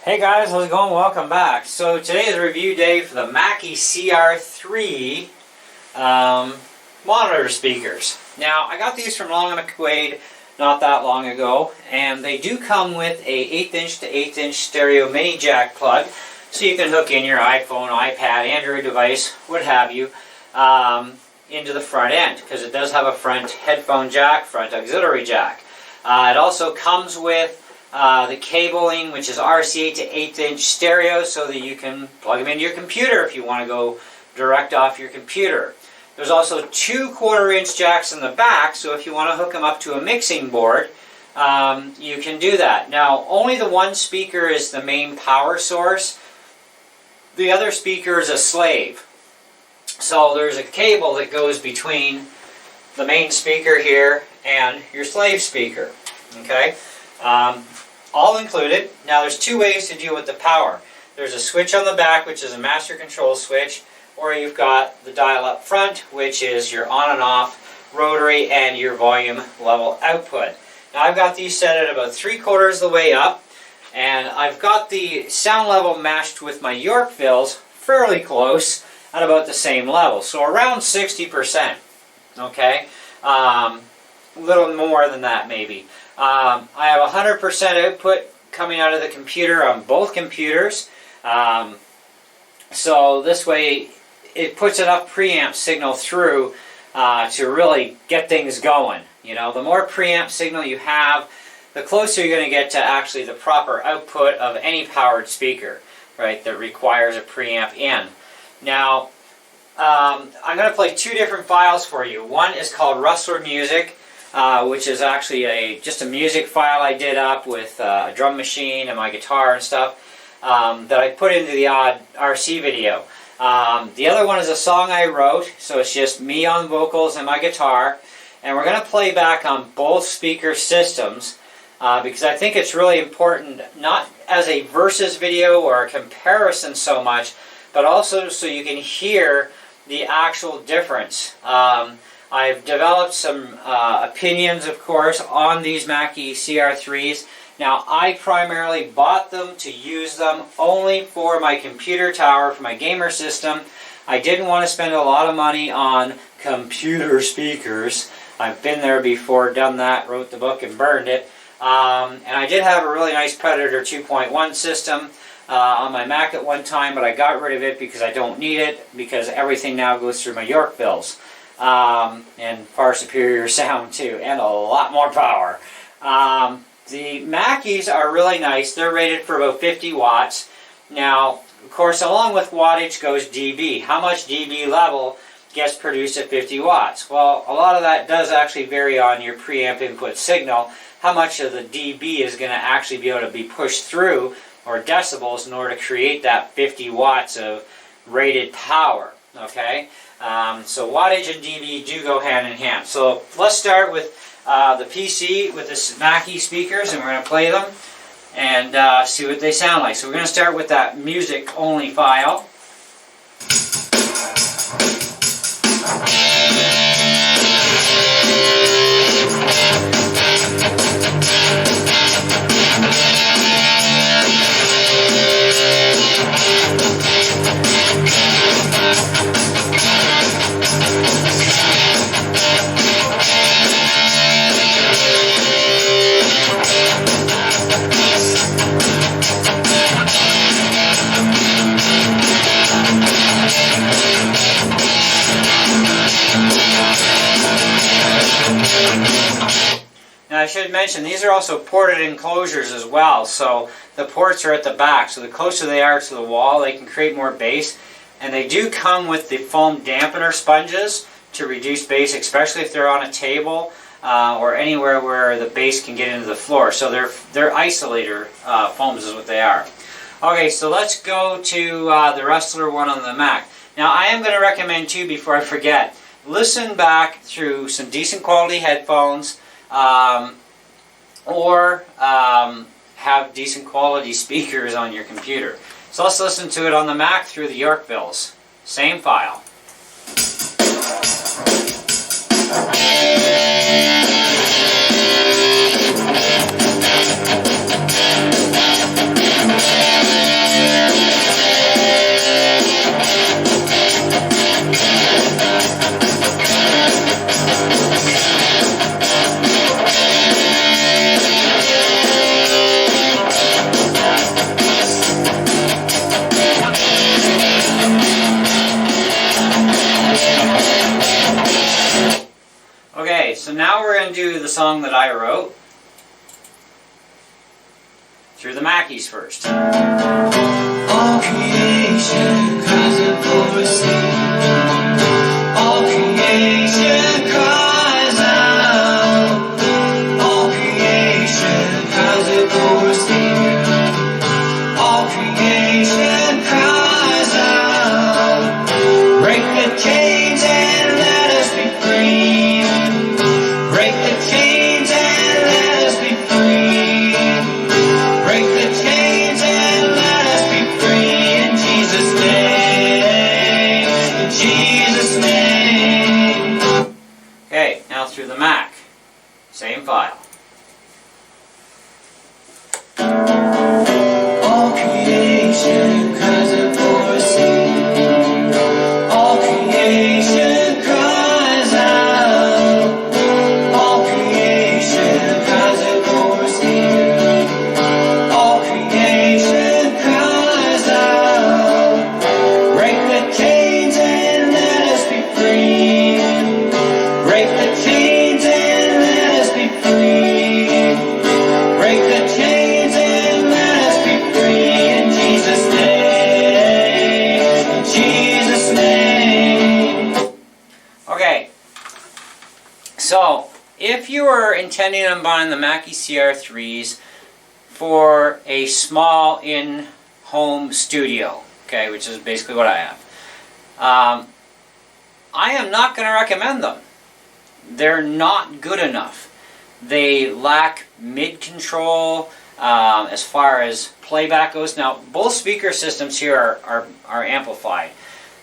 Hey guys, how's it going? Welcome back. So today is review day for the Mackie CR-3 monitor speakers. Now I got these from Long and McQuaid not that long ago, and they do come with a 1/8 inch to 1/8 inch stereo mini jack plug, so you can hook in your iPhone, iPad, Android device, what have you, into the front end, because it does have a front headphone jack, front auxiliary jack. It also comes with the cabling, which is RCA to 1/8 inch stereo, so that you can plug them into your computer if you want to go direct off your computer. There's also 2 1/4 inch jacks in the back, so if you want to hook them up to a mixing board, you can do that. Now, only the one speaker is the main power source. The other speaker is a slave. So there's a cable that goes between the main speaker here and your slave speaker. Okay? All included. Now there's 2 ways to deal with the power. There's a switch on the back, which is a master control switch, or you've got the dial up front, which is your on and off rotary and your volume level output. Now I've got these set at about 3/4 the way up, and I've got the sound level matched with my Yorkvilles fairly close at about the same level, so around 60%. Okay, a little more than that maybe. I have 100% output coming out of the computer on both computers, so this way it puts enough preamp signal through to really get things going. You know, the more preamp signal you have, the closer you're going to get to actually the proper output of any powered speaker, right, that requires a preamp in. Now, I'm going to play 2 different files for you. One is called Rustler Music, which is actually just a music file I did up with a drum machine and my guitar and stuff that I put into the odd RC video. The other one is a song I wrote, so it's just me on vocals and my guitar, and we're going to play back on both speaker systems because I think it's really important, not as a versus video or a comparison so much, but also so you can hear the actual difference. I've developed some opinions, of course, on these Mackie CR3s. Now, I primarily bought them to use them only for my computer tower, for my gamer system. I didn't want to spend a lot of money on computer speakers. I've been there before, done that, wrote the book and burned it. And I did have a really nice Predator 2.1 system on my Mac at one time, but I got rid of it because I don't need it, because everything now goes through my Yorkvilles. And far superior sound too, and a lot more power. The Mackies are really nice. They're rated for about 50 watts. Now, of course, along with wattage goes dB. How much dB level gets produced at 50 watts? Well, a lot of that does actually vary on your preamp input signal. How much of the dB is going to actually be able to be pushed through, or decibels, in order to create that 50 watts of rated power. Okay? So wattage and dB do go hand in hand. So let's start with the PC with the Mackie speakers, and we're going to play them and see what they sound like. So we're going to start with that music only file. Now I should mention, these are also ported enclosures as well, so the ports are at the back, so the closer they are to the wall, they can create more bass. And they do come with the foam dampener sponges to reduce bass, especially if they're on a table or anywhere where the bass can get into the floor. So they're isolator foams is what they are. Okay, so let's go to the Rustler one on the Mac. Now I am going to recommend too, before I forget, listen back through some decent quality headphones, or have decent quality speakers on your computer. So let's listen to it on the Mac through the Yorkvilles. Same file. So now we're going to do the song that I wrote through the Mackies first. All creation cries out for a Savior. All creation cries out. All creation cries out for a Savior. All creation cries out. Break the chains and let us be free. Break the chains and let us be free. Break the chains and let us be free in Jesus' name. In Jesus' name. Okay, now through the Mac. Same file. All creation cries out for a Savior. All creation cries out. All creation cries out for a Savior. All creation cries out. Break the chains and let us be free. Break the chains and let us be free. Break the chains and let us be free in Jesus' name. In Jesus' name. Okay, so if you are intending on buying the Mackie CR-3s for a small in-home studio, okay, which is basically what I have, I am not going to recommend them. They're not good enough. They lack mid-control as far as playback goes. Now, both speaker systems here are amplified.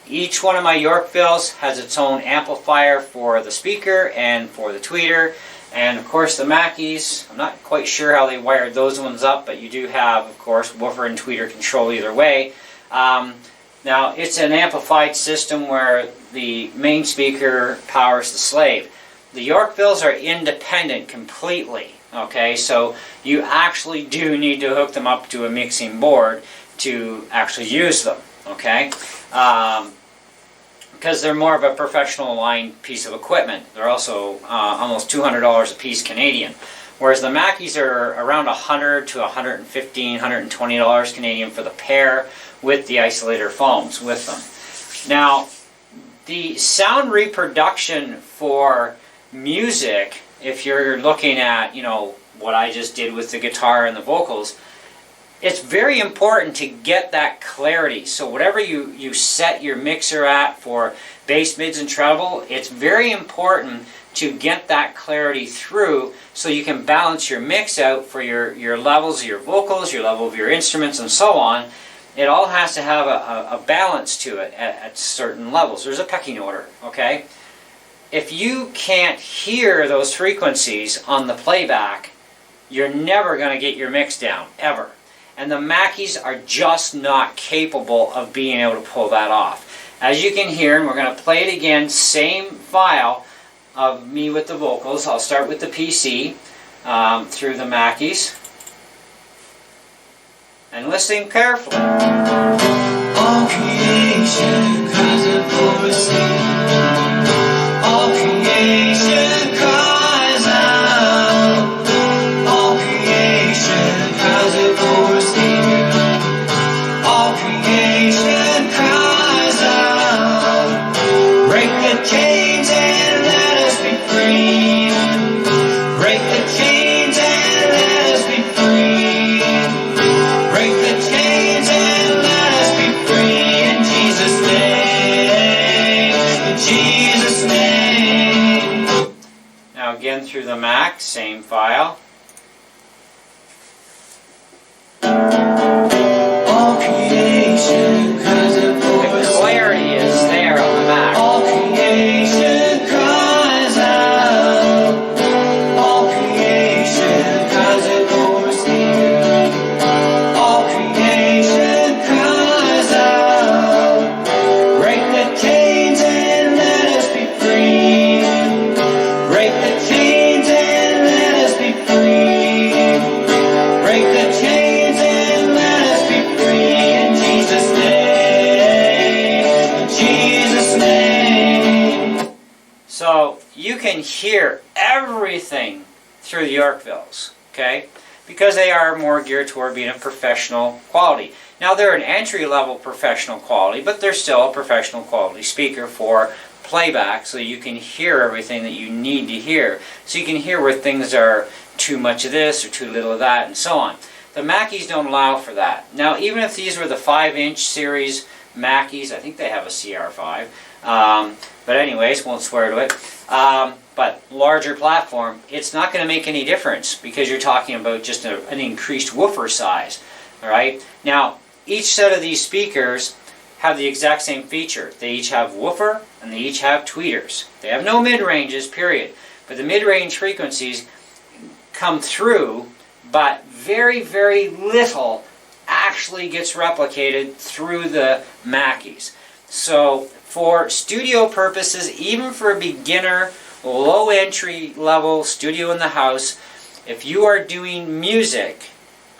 Each one of my Yorkvilles has its own amplifier for the speaker and for the tweeter. And of course the Mackies, I'm not quite sure how they wired those ones up, but you do have, of course, woofer and tweeter control either way. Now, it's an amplified system where the main speaker powers the slave. The Yorkvilles are independent completely, okay? So you actually do need to hook them up to a mixing board to actually use them, okay? Because they're more of a professional line piece of equipment. They're also almost $200 a piece Canadian. Whereas the Mackies are around $100 to $115, $120 Canadian for the pair with the isolator foams with them. Now, the sound reproduction for music, if you're looking at, what I just did with the guitar and the vocals, it's very important to get that clarity. So whatever you set your mixer at for bass, mids, and treble, it's very important to get that clarity through so you can balance your mix out for your levels of your vocals, your level of your instruments, and so on. It all has to have a balance to it at certain levels. There's a pecking order, okay? If you can't hear those frequencies on the playback, you're never going to get your mix down, ever. And the Mackies are just not capable of being able to pull that off. As you can hear, and we're going to play it again, same file of me with the vocals. I'll start with the PC through the Mackies. And listen carefully. All creation cries out for a Savior. All creation cries out. All creation cries out for a Savior. All creation cries out. Break the chains and let us be free. Break the chains and let us be free. Break the chains and let us be free in Jesus' name. In Jesus' name. Now again through the Mac, same file. All creation cries out for The clarity is there on the Mac. all creation cries out. All creation cries out for a Savior. All creation cries out. Break the chains and let us be free. Break the chains and let us be free. Break the chains and you can hear everything through the Yorkvilles, okay? Because they are more geared toward being a professional quality. Now they're an entry-level professional quality, but they're still a professional quality speaker for playback, so you can hear everything that you need to hear. So you can hear where things are too much of this or too little of that, and so on. The Mackies don't allow for that. Now, even if these were the 5-inch series Mackies, I think they have a CR-5, but anyways, won't swear to it. But larger platform, it's not going to make any difference because you're talking about just an increased woofer size. All right. Now, each set of these speakers have the exact same feature. They each have woofer and they each have tweeters. They have no mid-ranges, period. But the mid-range frequencies come through, but very, very little actually gets replicated through the Mackies. So for studio purposes, even for a beginner, low entry level studio in the house, if you are doing music,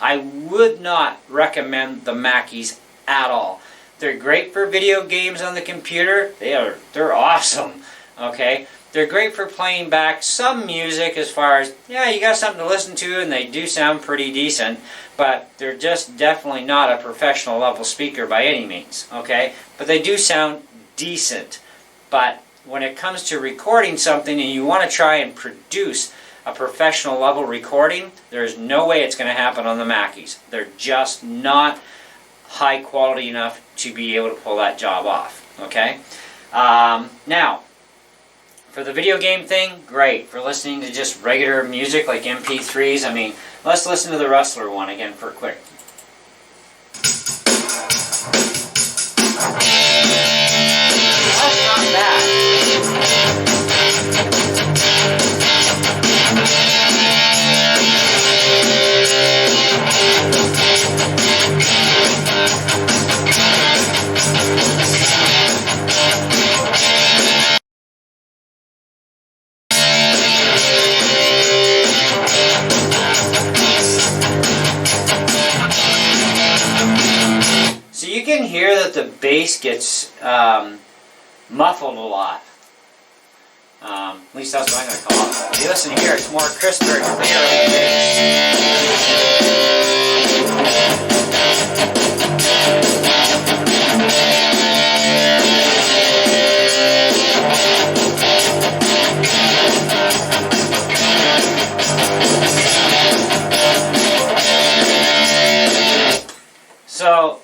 I would not recommend the Mackies at all. They're great for video games on the computer. They're awesome. Okay? They're great for playing back some music as far as, yeah, you got something to listen to and they do sound pretty decent, but they're just definitely not a professional level speaker by any means. Okay? But they do sound decent. But when it comes to recording something and you want to try and produce a professional level recording, there's no way it's going to happen on the Mackies. They're just not high quality enough to be able to pull that job off. Okay? Now, for the video game thing, great. For listening to just regular music like MP3s, I mean, let's listen to the Rustler one again for a quick. That's not bad. So you can hear that the bass gets muffled a lot. At least that's what I'm going to call it. If you listen here, it's more crisper and clear on the So,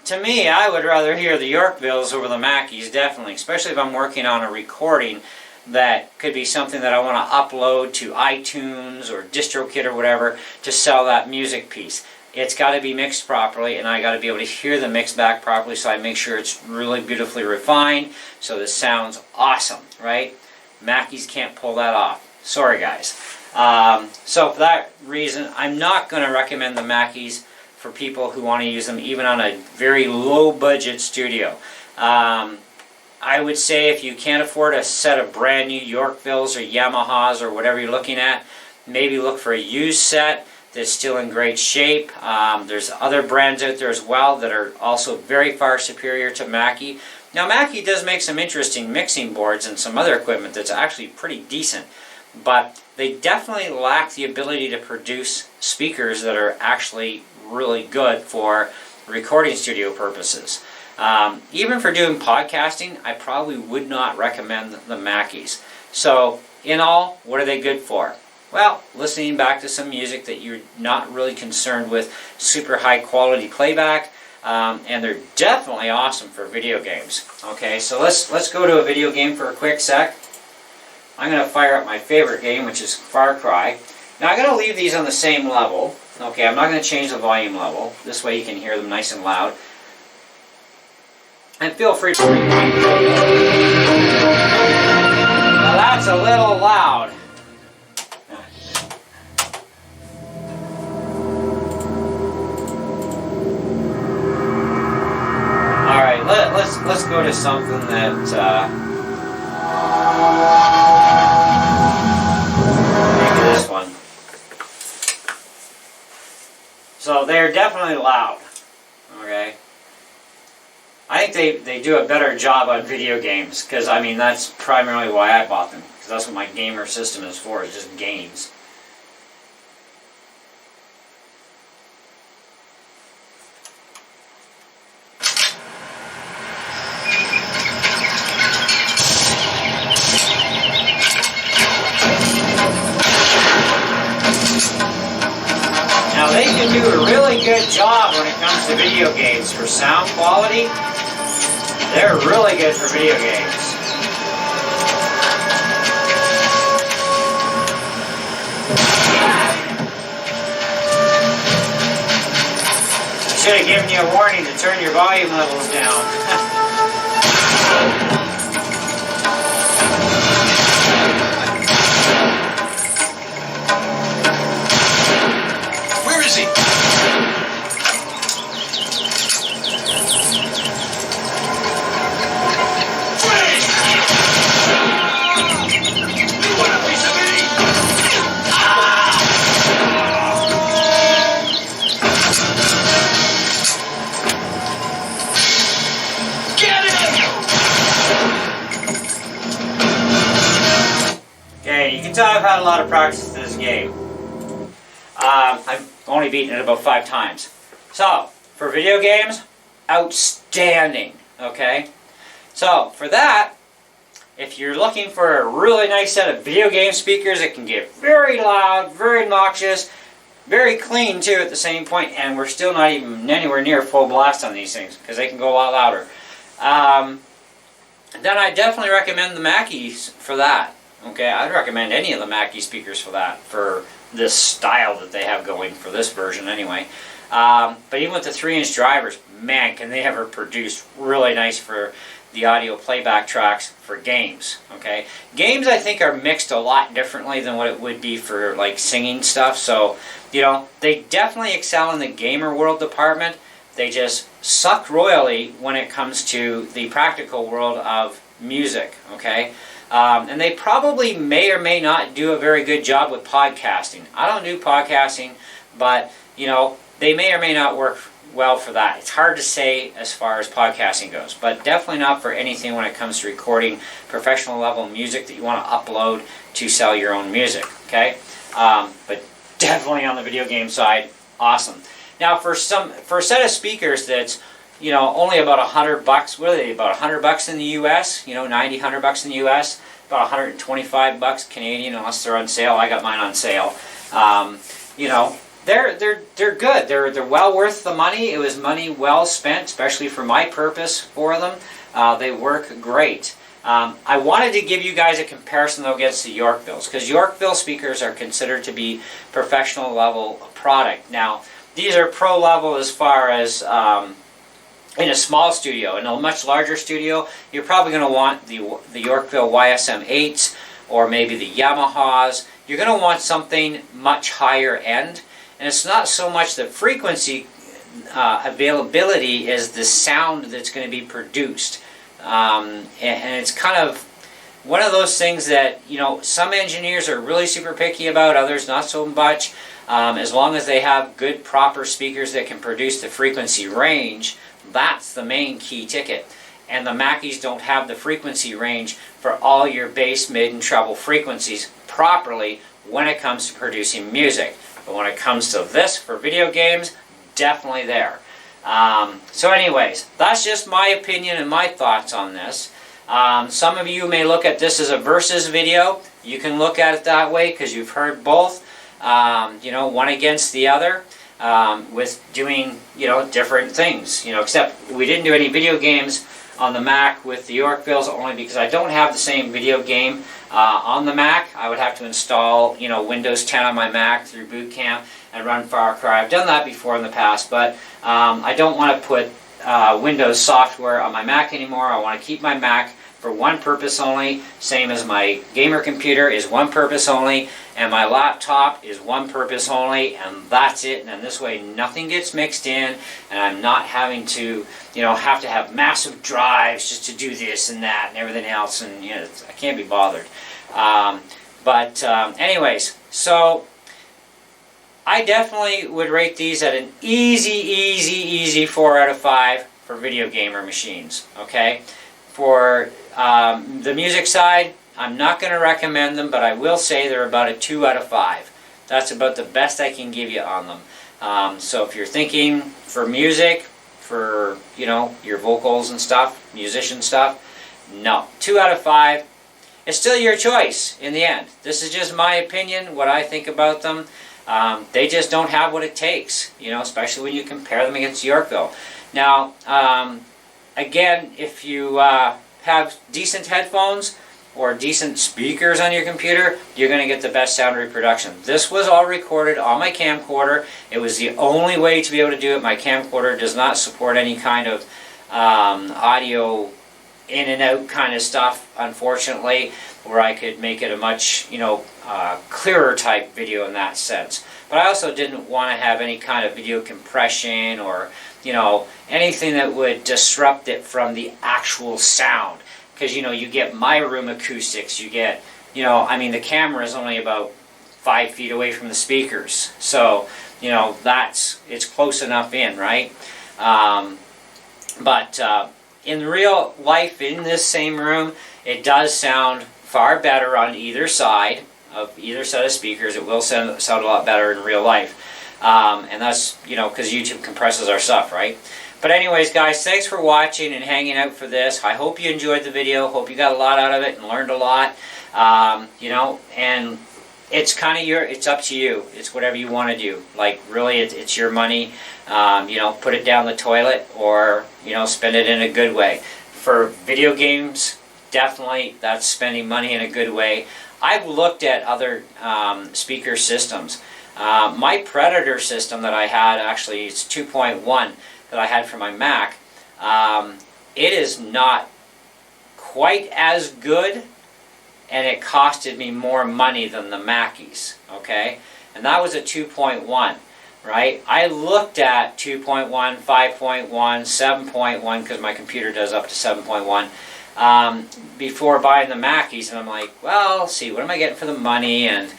to me, I would rather hear the Yorkvilles over the Mackies, definitely, especially if I'm working on a recording that could be something that I want to upload to iTunes or DistroKid or whatever to sell that music piece. It's got to be mixed properly, and I got to be able to hear the mix back properly, so I make sure it's really beautifully refined, so this sounds awesome, right? Mackies can't pull that off. Sorry, guys. So for that reason, I'm not going to recommend the Mackies for people who want to use them even on a very low budget studio. I would say if you can't afford a set of brand new Yorkvilles or Yamahas or whatever you're looking at, maybe look for a used set that's still in great shape. There's other brands out there as well that are also very far superior to Mackie. Now Mackie does make some interesting mixing boards and some other equipment that's actually pretty decent, but they definitely lack the ability to produce speakers that are actually really good for recording studio purposes. Even for doing podcasting, I probably would not recommend the Mackies. So, in all, what are they good for? Well, listening back to some music that you're not really concerned with super high quality playback, and they're definitely awesome for video games. Okay, so let's go to a video game for a quick sec. I'm going to fire up my favorite game, which is Far Cry. Now I'm going to leave these on the same level. Okay, I'm not going to change the volume level. This way you can hear them nice and loud. And feel free to rewind. Now that's a little loud. Alright, let's go to something that maybe this one. So they're definitely loud. Okay. I think they do a better job on video games, because I mean that's primarily why I bought them. because that's what my gamer system is for, is just games. Now they can do a really good job when it comes to video games for sound quality. They're really good for video games. I should have given you a warning to turn your volume levels down. Okay, you can tell I've had a lot of practice with this game. I've only beaten it about 5 times. So, for video games, outstanding, okay? So, for that, if you're looking for a really nice set of video game speakers that can get very loud, very obnoxious, very clean too at the same point, and we're still not even anywhere near full blast on these things, because they can go a lot louder, then I definitely recommend the Mackies for that. Okay, I'd recommend any of the Mackie speakers for that, for this style that they have going for this version anyway. But even with the 3-inch drivers, man, can they ever produce really nice for the audio playback tracks for games. Okay, games I think are mixed a lot differently than what it would be for like singing stuff. So, you know, they definitely excel in the gamer world department. They just suck royally when it comes to the practical world of music. Okay. And they probably may or may not do a very good job with podcasting. I don't do podcasting, but, you know, they may or may not work well for that. It's hard to say as far as podcasting goes, but definitely not for anything when it comes to recording professional level music that you want to upload to sell your own music, okay? But definitely on the video game side, awesome. Now for a set of speakers that's, you know, only about $100, what are they, about $100 in the US, you know, 90, $100 in the US, about $125 Canadian unless they're on sale. I got mine on sale. You know, they're good. They're well worth the money. It was money well spent, especially for my purpose for them. They work great. I wanted to give you guys a comparison though against the Yorkvilles, because Yorkville speakers are considered to be professional level product. Now, these are pro level as far as in a small studio. In a much larger studio, you're probably going to want the Yorkville YSM8s or maybe the Yamahas. You're going to want something much higher end. And it's not so much the frequency availability as the sound that's going to be produced. And it's kind of one of those things that, you know, some engineers are really super picky about, others not so much. As long as they have good, proper speakers that can produce the frequency range, that's the main key ticket. And the Mackies don't have the frequency range for all your bass, mid, and treble frequencies properly when it comes to producing music. But when it comes to this for video games, definitely there. So anyways, that's just my opinion and my thoughts on this. Some of you may look at this as a versus video. You can look at it that way because you've heard both, you know, one against the other. With doing, you know, different things, you know, except we didn't do any video games on the Mac with the Yorkvilles, only because I don't have the same video game on the Mac. I would have to install, you know, Windows 10 on my Mac through Boot Camp and run Far Cry. I've done that before in the past, but I don't want to put Windows software on my Mac anymore. I want to keep my Mac for one purpose only, same as my gamer computer is one purpose only, and my laptop is one purpose only, and that's it. And this way nothing gets mixed in, and I'm not having to, you know, have to have massive drives just to do this and that and everything else, and, you know, I can't be bothered. Anyways, so I definitely would rate these at an easy 4 out of 5 for video gamer machines, okay? For the music side, I'm not going to recommend them, but I will say they're about a 2 out of 5. That's about the best I can give you on them. So if you're thinking for music, for, you know, your vocals and stuff, musician stuff, no. 2 out of 5. It's still your choice in the end. This is just my opinion, what I think about them. They just don't have what it takes, you know, especially when you compare them against Yorkville. Now, again, if you have decent headphones or decent speakers on your computer, you're going to get the best sound reproduction. This was all recorded on my camcorder. It was the only way to be able to do it. My camcorder does not support any kind of audio in and out kind of stuff, unfortunately, where I could make it a much, you know, clearer type video in that sense. But I also didn't want to have any kind of video compression or, you know, anything that would disrupt it from the actual sound. Because, you know, you get my room acoustics, you get, you know, I mean, the camera is only about 5 feet away from the speakers. So, you know, it's close enough in, right? But in real life, in this same room, it does sound far better on either side of either set of speakers. It will sound a lot better in real life. And that's, you know, because YouTube compresses our stuff, right? But anyways, guys, thanks for watching and hanging out for this. I hope you enjoyed the video. Hope you got a lot out of it and learned a lot. You know, and it's kind of it's up to you. It's whatever you want to do. Like, really, it's your money. You know, put it down the toilet or, you know, spend it in a good way. For video games, definitely that's spending money in a good way. I've looked at other speaker systems. My Predator system that I had, actually, it's 2.1 that I had for my Mac. It is not quite as good, and it costed me more money than the Mackies, okay? And that was a 2.1. Right? I looked at 2.1, 5.1, 7.1, because my computer does up to 7.1, before buying the Mackies, and I'm like, well, see, what am I getting for the money? And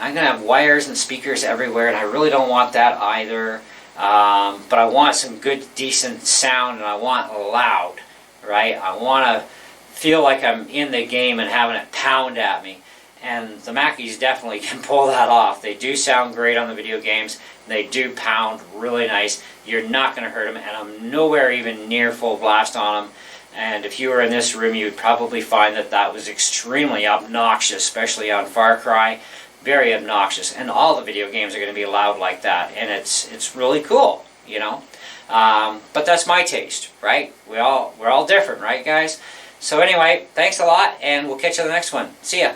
I'm going to have wires and speakers everywhere, and I really don't want that either. But I want some good, decent sound, and I want loud, right? I want to feel like I'm in the game and having it pound at me. And the Mackies definitely can pull that off. They do sound great on the video games. They do pound really nice. You're not going to hurt them, and I'm nowhere even near full blast on them. And if you were in this room, you would probably find that that was extremely obnoxious, especially on Far Cry. Very obnoxious. And all the video games are going to be loud like that. And it's really cool, you know. But that's my taste, right? We're all different, right, guys? So anyway, thanks a lot, and we'll catch you on the next one. See ya.